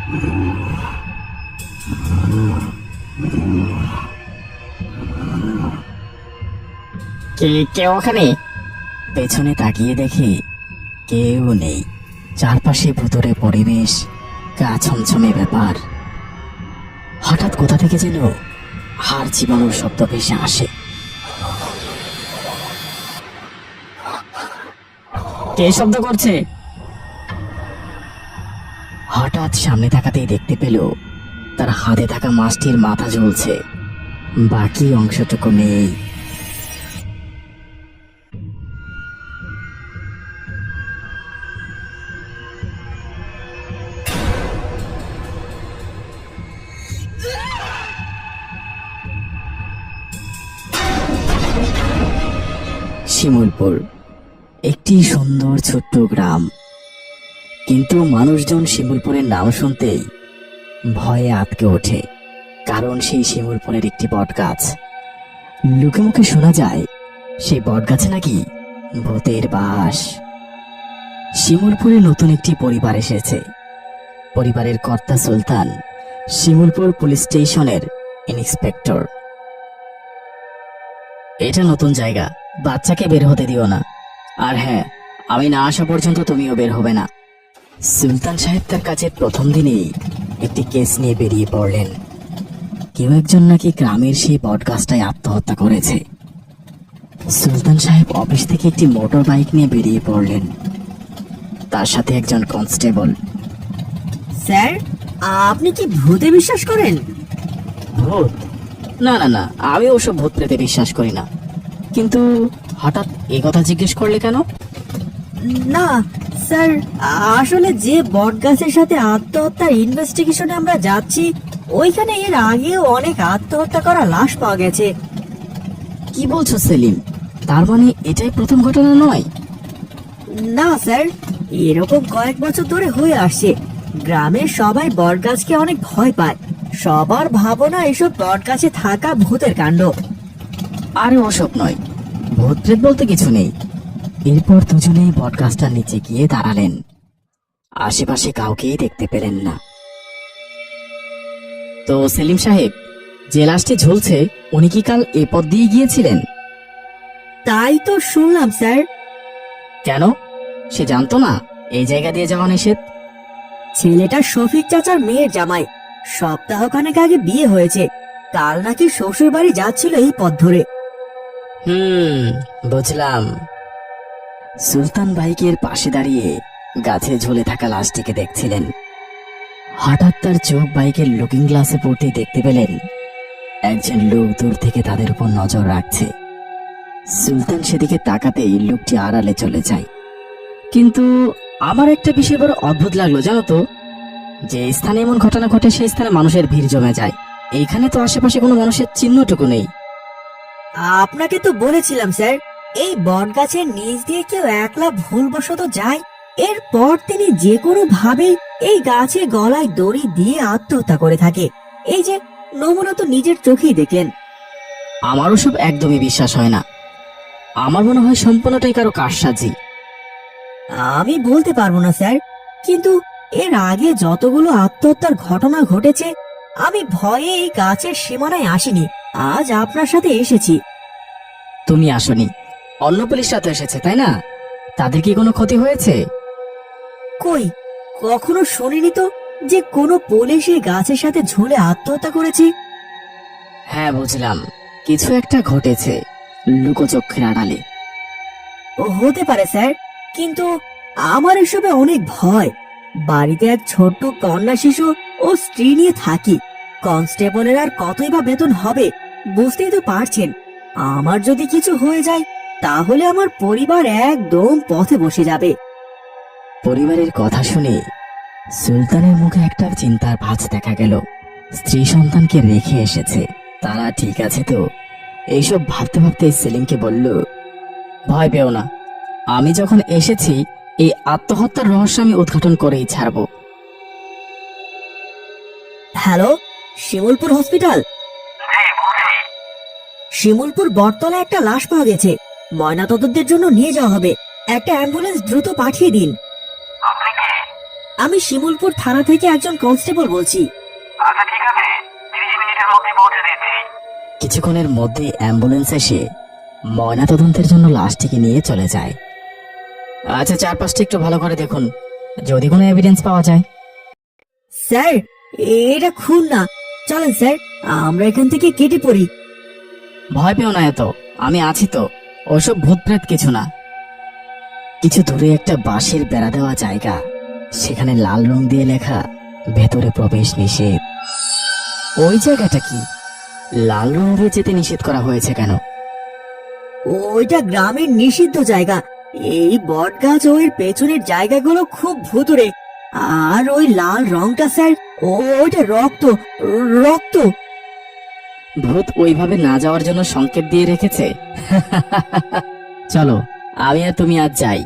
কে ওখানে? পেছনে তাকিয়ে দেখে কেউ নেই। চারপাশে ভুতুরে পরিবেশ, গা ছমছমে ব্যাপার। হঠাৎ কোথা থেকে যেন হাড় চিবানোর শব্দ ভেসে আসে। কে শব্দ করছে? হঠাৎ সামনে তাকাতেই দেখতে পেল তার হাতে থাকা মাছটির মাথা ঝুলছে, বাকি অংশটুকু নেই। শিমুলপুর একটি সুন্দর ছোট্ট গ্রাম, কিন্তু মানুষজন শিমুলপুরের নাম শুনতেই ভয়ে আঁতকে ওঠে। কারণ সেই শিমুলপুরের একটি বট গাছ। লোকে মুখে শোনা যায় সেই বট গাছে নাকি ভূতের বাস। শিমুলপুরে নতুন একটি পরিবার এসেছে। পরিবারের কর্তা সুলতান শিমুলপুর পুলিশ স্টেশনের ইন্সপেক্টর। এটা নতুন জায়গা, বাচ্চাকে বের হতে দিও না। আর হ্যাঁ, আমি না আসা পর্যন্ত তুমিও বের হবে না। সুলতান সাহেব তার কাছে প্রথম দিনেই একটি কেস নিয়ে বেরিয়ে পড়লেন। কেউ একজন নাকি গ্রামের সেই বট গাছটায় আত্মহত্যা করেছে। সুলতান সাহেব অফিস থেকে একটি মোটর বাইক নিয়ে বেরিয়ে পড়লেন, তার সাথে একজন কনস্টেবল। স্যার, আপনি কি ভূতে বিশ্বাস করেন? ভূত? না না না, আমি ওসব ভূত প্রেতে বিশ্বাস করি না। কিন্তু হঠাৎ এই কথা জিজ্ঞেস করলে কেন? না স্যার, আসলে যে বট গাছের সাথে আত্মহত্যার ইনভেস্টিগেশনে আমরা যাচ্ছি, ওইখানে এর আগেও অনেক আত্মহত্যা করা লাশ পাওয়া গেছে। কি বলছো সেলিম? তার মানে এটাই প্রথম ঘটনা নয়? না স্যার, এরকম কয়েক বছর ধরে হয়ে আসছে। গ্রামের সবাই বট গাছকে অনেক ভয় পায়। সবার ভাবনা এসব বট গাছে থাকা ভূতের কাণ্ড। আরে ওসব নয়, ভূত প্রেত বলতে কিছু নেই। এরপর দুজনেই বট গাছটার নিচে গিয়ে দাঁড়ালেন। আশেপাশে কাউকেই দেখতে পেলেন না। তো সেলিম সাহেব, যে লাশটি ঝুলছে উনি কি কাল এ পথ দিয়ে গিয়েছিলেন? তাই তো শুনলাম স্যার। কেন? সে জানতো না এই জায়গা দিয়ে যাওয়া নিষেধ? ছেলেটা শফিক চাচার মেয়ের জামাই। সপ্তাহখানেক আগে বিয়ে হয়েছে। কাল নাকি শ্বশুর বাড়ি যাচ্ছিল এই পথ ধরে। বুঝলাম। সুলতান বাইকের পাশে দাঁড়িয়ে গাছে ঝুলে থাকা লাশটিকে দেখছিলেন। হঠাৎ তার চোখ বাইকের লুকিং গ্লাসে পড়তেই দেখতে পেলেন একজন লোক দূর থেকে তাদের উপর নজর রাখছে। সুলতান সেদিকে তাকাতেই লোকটি আড়ালে চলে যায়। কিন্তু আমার একটা বিষয় বড় অদ্ভুত লাগলো জানো তো। যে স্থানে এমন ঘটনা ঘটে সেই স্থানে মানুষের ভিড় জমে যায়। এইখানে তো আশেপাশে কোনো মানুষের চিহ্নটুকু নেই। আপনাকে তো বলেছিলাম স্যার, এই বট গাছের নিচ দিয়ে কেউ একলা ভুলবশত যায়, এরপর তিনি যে কোনো ভাবে এই গাছে গলায় দড়ি দিয়ে আত্মহত্যা করে থাকে। এই যে নমুনা তো নিজের চোখেই দেখলেন। আমারও সব একদমই বিশ্বাস হয় না। আমার মনে হয় সম্পূর্ণটাই কারো কারসাজি। আমি বলতে পারবো না স্যার, কিন্তু এর আগে যতগুলো আত্মহত্যার ঘটনা ঘটেছে, আমি ভয়ে এই গাছের সীমানায় আসিনি। আজ আপনার সাথে এসেছি। তুমি আসনি, অন্য পুলিশরা তো এসেছে তাই না? তাদের কি কোনো ক্ষতি হয়েছে? কই, কখনো শুনিনি তো যে কোনো পুলিশ এই গাছের সাথে ঝুলে আত্মহত্যা করেছে। হ্যাঁ বুঝলাম, কিছু একটা ঘটেছে লুকোচক্ষের আড়ালে। ও হতে পারে স্যার, কিন্তু আমার এসবে অনেক ভয়। বাড়িতে এক ছোট্ট কন্যা শিশু ও স্ত্রী নিয়ে থাকি। কনস্টেবলের আর কতই বা বেতন হবে, বুঝতেই তো পারছেন। আমার যদি কিছু হয়ে যায়, তাহলে আমার পরিবার একদম পথে বসে যাবে। পরিবারের কথা শুনে সুলতানের মুখে একটা চিন্তার ভাঁজ দেখা গেল। স্ত্রী সন্তানকে রেখে এসেছে, তারা ঠিক আছে তো? এইসব ভাবতে ভাবতে সেলিমকে বলল, ভয় পেও না, আমি যখন এসেছি এই আত্মহত্যার রহস্য আমি উদ্ঘাটন করেই ছাড়বো। Hello, Shimulpur hospital? শিমুলপুর বটতলায় একটা লাশ পাওয়া গেছে। ময়নাতদন্তের জন্য নিয়ে যাওয়া হবে। একটা অ্যাম্বুলেন্স দ্রুত পাঠিয়ে দিন। আমি শিমুলপুর থানা থেকে একজন কনস্টেবল বলছি। আচ্ছা ঠিক আছে, 30 মিনিটের মধ্যে পৌঁছে দিচ্ছি। কিছুক্ষণের মধ্যে অ্যাম্বুলেন্স এসে ময়নাতদন্তের জন্য লাশটিকে নিয়ে চলে যায়। আচ্ছা, চারপাশটা একটু ভালো করে দেখুন, যদি কোনো এভিডেন্স পাওয়া যায়। স্যার, এটা খুন না। চলেন স্যার, আমরা এখান থেকে কেটে পড়ি। ভয় পেও না এত, আমি আছি তো, ওসব ভূতপ্রেত কিছু না। কিছু দূরে একটা বাঁশের বেড়া দেওয়া জায়গা, সেখানে লাল রং দিয়ে লেখা ভেতরে প্রবেশ নিষেধ। ওই জায়গাটা কি? লাল রং দিয়ে যেতে নিষেধ করা হয়েছে কেন? ওইটা গ্রামের নিষিদ্ধ জায়গা। এই বটগাছ ও এর পেছনের জায়গাগুলো খুব ভুতুড়ে। আর ওই লাল রংটা স্যার, ওইটা রক্ত, রক্ত। ভূত ওইভাবে না যাওয়ার জন্য সংকেত দিয়ে রেখেছে। চলো, আমি আর তুমি আজ যাই,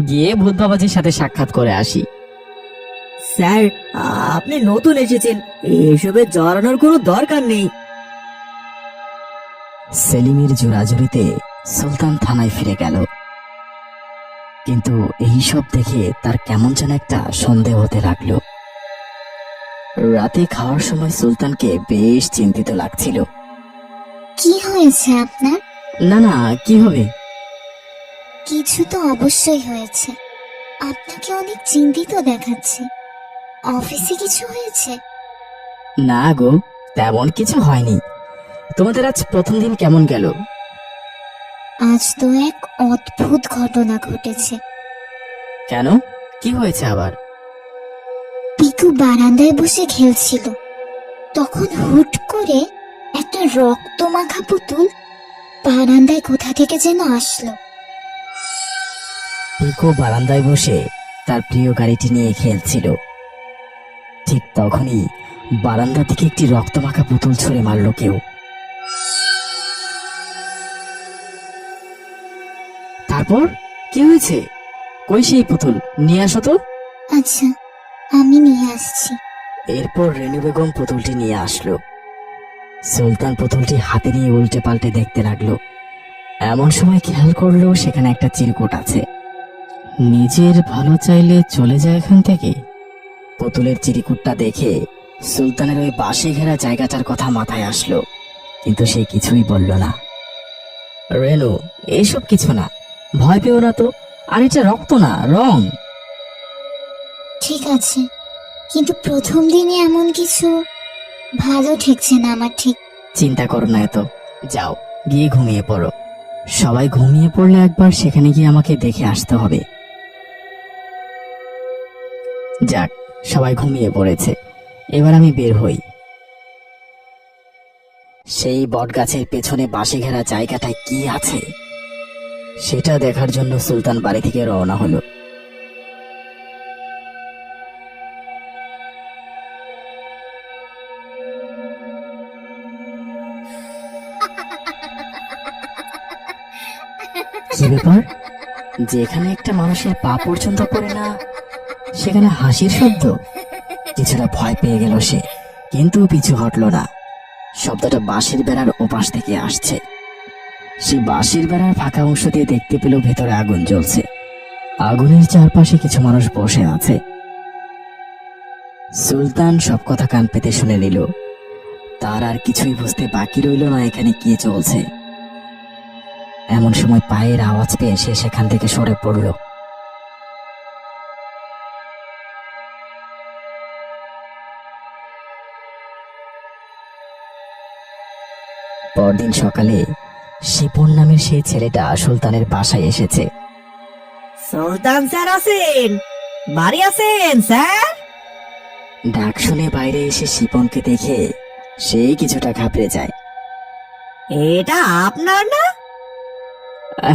গিয়ে ভূত বাবাজির সাথে সাক্ষাৎ করে আসি। স্যার, আপনি নতুন এসেছেন, এসবে জড়ানোর কোনো দরকার নেই। সেলিমের জোরাজুরিতে সুলতান থানায় ফিরে গেল, কিন্তু এই সব দেখে তার কেমন যেন একটা সন্দেহ হতে লাগলো। রাতে খাওয়ার সময় সুলতানকে বেশ চিন্তিত লাগছিল। কি হয়েছে আপনার? না না, কি হবে? কিছু তো অবশ্যই হয়েছে। আপনাকে অনেক চিন্তিত দেখাচ্ছে। অফিসে কিছু হয়েছে? না গো, তেমন কিছু হয়নি। তোমাদের আজ প্রথম দিন কেমন গেল? আজ তো এক অদ্ভুত ঘটনা ঘটেছে। কেন, কি হয়েছে আবার? পিকু বারান্দায় বসে খেলছিল, তখন হুট করে একটা রক্তমাখা পুতুল বারান্দায় কোথা থেকে যেন আসলো। পিকো বারান্দায় বসে তার প্রিয় গাড়িটি নিয়ে খেলছিল, ঠিক তখনই বারান্দা থেকে একটি রক্তমাখা পুতুল ছুঁড়ে মারল কেউ। তারপর কি হয়েছে? কই সেই পুতুল, নিয়ে আসো তো। আচ্ছা, আমি নিয়ে আসছি। এরপর রেনু বেগম পুতুলটি নিয়ে আসলো। সুলতান পুতুলটি হাতে নিয়ে উল্টে পাল্টে দেখতে লাগলো। এমন সময় খেয়াল করলো সেখানে একটা চিরকুট আছে। নিজের ভালো চাইলে চলে যায় এখান থেকে। পুতুলের চিরকুটটা দেখে সুলতানের ওই বাঁশে ঘেরা জায়গাটার কথা মাথায় আসলো, কিন্তু সে কিছুই বলল না। রেনু, এইসব কিছু না, ভয় পেও না তো। আর এটা রক্ত না, রং। ঠিক আছে, কিন্তু প্রথম দিনে এমন কিছু ভালো ঠেকছে না আমার। ঠিক চিন্তা করো না এত, যাও গিয়ে ঘুমিয়ে পড়ো। সবাই ঘুমিয়ে পড়লে একবার সেখানে গিয়ে আমাকে দেখে আসতে হবে। যাক, সবাই ঘুমিয়ে পড়েছে, এবার আমি বের হই। সেই বটগাছের পেছনে বাঁশে ঘেরা জায়গাটায় কি আছে সেটা দেখার জন্য সুলতান বাড়ি থেকে রওনা হলো। কি ব্যাপার, যেখানে একটা মানুষের পা পর্যন্ত পড়ে না সেখানে হাসির শব্দ? কিছুটা ভয় পেয়ে গেল সে, কিন্তু পিছু হটল না। শব্দটা বাঁশের বেড়ার ওপাশ থেকে আসছে। সে বাঁশের বেড়ার ফাঁকা অংশ দিয়ে দেখতে পেল ভেতরে আগুন জ্বলছে। আগুনের চারপাশে কিছু মানুষ বসে আছে। সুলতান সব কথা কান পেতে শুনে নিল। তার আর কিছুই বুঝতে বাকি রইল না এখানে কি চলছে। এমন সময় পায়ের আওয়াজ পেয়ে সে সেখান থেকে সরে পড়ল। পরদিন সকালে শিপন নামের সেই ছেলেটা সুলতানের বাসায় এসেছে। সুলতান স্যার আছেন? বাড়ি আছেন স্যার? ডাক শুনে বাইরে এসে শিপনকে দেখে সেই কিছুটা ঘাবড়ে যায়। এটা আপনার না?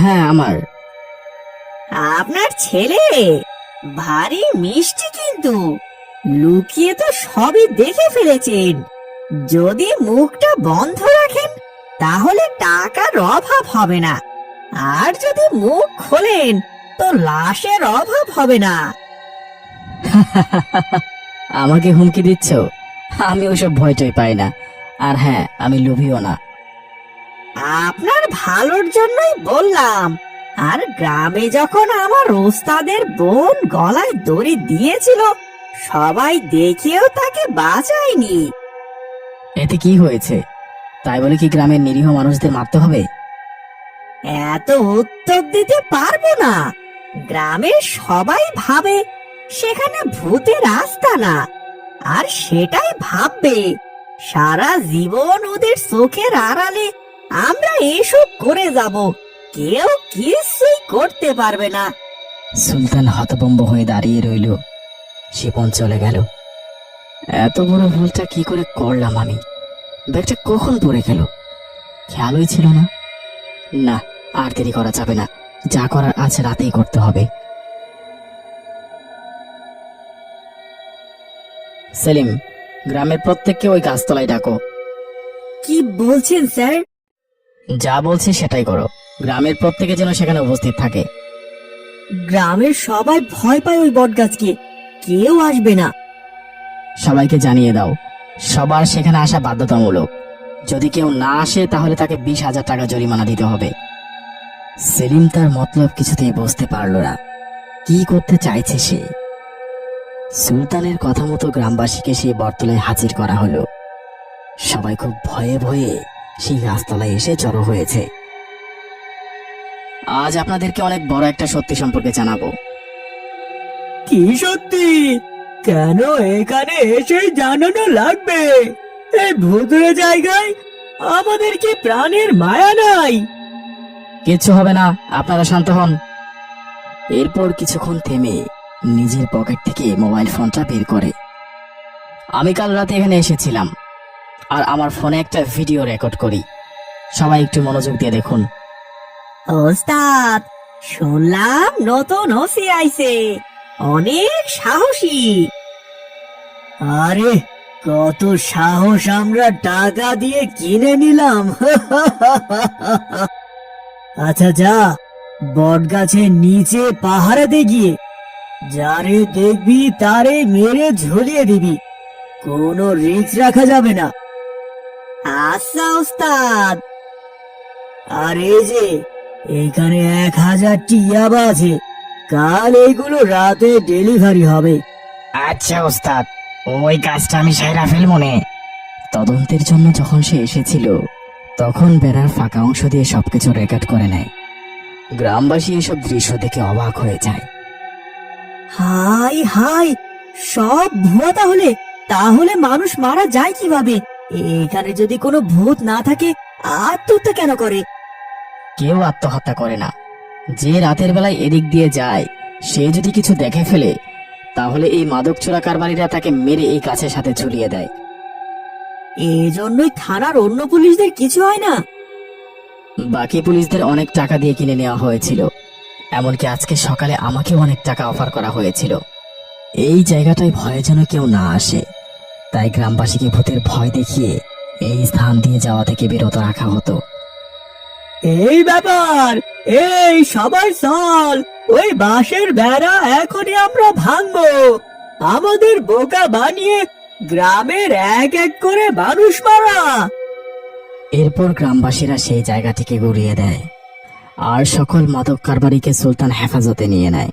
হ্যাঁ, আমার। আপনার ছেলে ভারী মিষ্টি, কিন্তু লুকিয়ে তো সবই দেখে ফেলেছেন। যদি মুখটা বন্ধ রাখেন তাহলে টাকার অভাব হবে না, আর যদি মুখ খোলেন তো লাশের অভাব হবে না। আমাকে হুমকি দিচ্ছ? আমি ওসব ভয়টাই পাই না। আর হ্যাঁ, আমি লোভীও না। আপনার ভালোর জন্যই বললাম। আর গ্রামে যখন আমার ওস্তাদের বোন গলায় দড়ি দিয়েছিল সবাই দেখেও তাকে বাঁচায়নি। এতে কি হয়েছে? তাই বলে কি গ্রামের নিরীহ মানুষদের মারতে হবে? এত উত্তর দিতে পারবো না। গ্রামের সবাই ভাবে সেখানে ভূতের আস্তানা, আর সেটাই ভাববে সারা জীবন ওদের চোখের আড়ালে আমরা এসব করে যাব, কেউ কিছুই করতে পারবে না। সুলতান হতভম্ব হয়ে দাঁড়িয়ে রইল। শিপন চলে গেল। এত বড় ভুলটা কি করে করলাম আমি? ব্যাগটা কখন পড়ে গেল? খেয়ালই ছিল না। না, আর দেরি করা যাবে না, যা করার আজ রাতেই করতে হবে। সেলিম, গ্রামের প্রত্যেককে ওই গাছতলায় ডাকো। কি বলছেন স্যার? যা বলছি সেটাই করো। গ্রামের প্রত্যেকে যেন সেখানে উপস্থিত থাকে। গ্রামের সবাই ভয় পায় ওই বটগাছকে, কেউ আসবে না। সবাইকে জানিয়ে দাও, সবার সেখানে আসা বাধ্যতামূলক। যদি কেউ না আসে তাহলে তাকে 20,000 টাকা জরিমানা দিতে হবে। সেলিম তার মতলব কিছুতেই বুঝতে পারল না। কি করতে চাইছে সে? সুলতানের কথা মতো গ্রামবাসীকে সেই বটতলায় হাজির করা হলো। সবাই খুব ভয়ে ভয়ে সেই গাছতলায় এসে জড়ো হয়েছে। আজ আপনাদেরকে অনেক বড় একটা সত্যি সম্পর্কে জানাবো। কি সত্যি? কেন এখানে এসে জানানো লাগবে? এই ভূতের জায়গায় আমাদের কি প্রাণের মায়া নাই? কিচ্ছু হবে না, আপনারা শান্ত হন। এরপর কিছুক্ষণ থেমে নিজের পকেট থেকে মোবাইল ফোনটা বের করে। আমি কাল রাতে এখানে এসেছিলাম, আর আমার ফোনে একটা ভিডিও রেকর্ড করি। সবাই একটু মনোযোগ দিয়ে দেখুন। ওস্তাদ, শুনলাম নতুন ওসি আইছে, অনেক সাহসী। আরে কত সাহস আমরা টাকা দিয়ে কিনে নিলাম। আচ্ছা যা, বট গাছের নিচে পাহারাতে গিয়ে যারে দেখবি তারে মেরে ঝুলিয়ে দিবি, কোনো রিস্ক রাখা যাবে না। আচ্ছা ওস্তাদ। আর এই যে এখানে 1,000টি ইয়াবা আছে, কাল এইগুলো রাতে ডেলিভারি হবে। আচ্ছা ওস্তাদ, ওই কাজটা আমি সাইরা ফেলবো নে। তদন্তের জন্য যখন সে এসেছিল তখন বেড়ার ফাঁকা অংশ দিয়ে সবকিছু রেকর্ড করে নেয়। গ্রামবাসী এসব দৃশ্য দেখে অবাক হয়ে যায়। হাই হাই, সব ভুয়া! তাহলে তাহলে মানুষ মারা যায় কিভাবে? এখানে যদি কোনো ভূত না থাকে, আত্মহত্যা কেন করে? কেউ আত্মহত্যা করে না। যে রাতের বেলায় এদিক দিয়ে যায় সে যদি কিছু দেখে ফেলে তাহলে এই মাদক চোরা কারবারিরা তাকে মেরে এই গাছের সাথে ঝুলিয়ে দেয়। এজন্যই থানার অন্য পুলিশদের কিছু হয় না। বাকি পুলিশদের অনেক টাকা দিয়ে কিনে নেওয়া হয়েছিল। এমনকি আজকে সকালে আমাকেও অনেক টাকা অফার করা হয়েছিল। এই জায়গাটায় ভয়ে যেন কেউ না আসে, তাই গ্রামবাসীকে ভূতের ভয় দেখিয়ে এই স্থান দিয়ে যাওয়া থেকে বিরত রাখা হতো। এই ব্যাপার, এই সবাই চল, ওই বাঁশের বেড়া এখনই আমরা ভাঙবো। আমাদের বোকা বানিয়ে গ্রামের এক এক করে মানুষ মারা। এরপর গ্রামবাসীরা সেই জায়গাটিকে গুড়িয়ে দেয় আর সকল মাদক কারবারিকে সুলতান হেফাজতে নিয়ে নেয়।